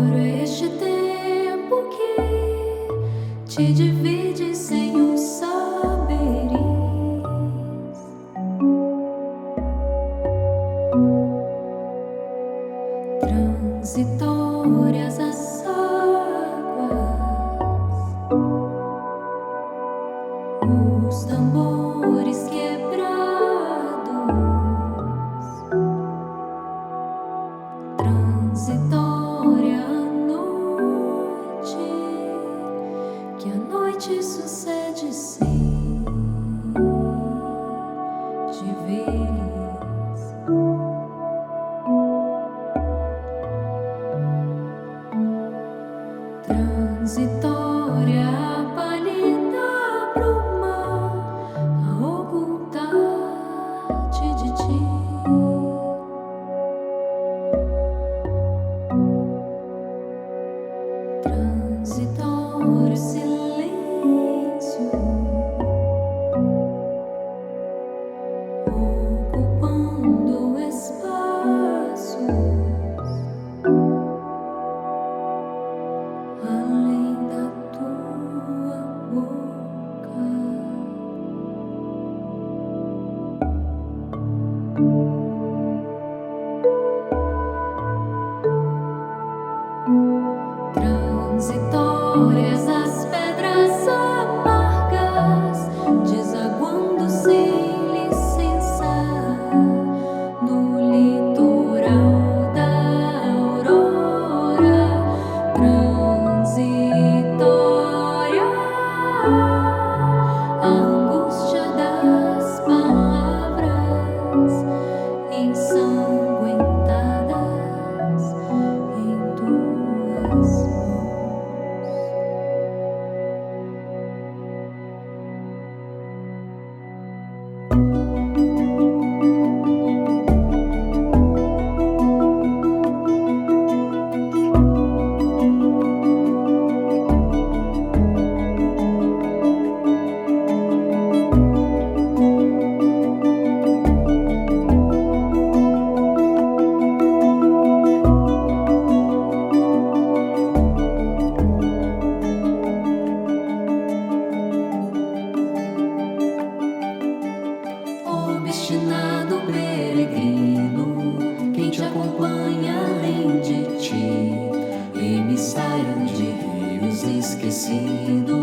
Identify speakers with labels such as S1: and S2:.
S1: Choro este tempo que te divide sem o saberes. Transitórias as águas, os tambores quebrados. Transitória a noite, que a noite sucede sem te veres. Transitória a pálida bruma a ocultar-te de ti. Transitório silêncio, ocupando espaços além da tua boca. Transitórias as pedras amargas, desaguando sem licença no litoral da aurora. Transitória a angústia das palavras ensanguentadas em tuas mãos. Obstinado peregrino, quem te acompanha além de ti, emissário de rios esquecidos.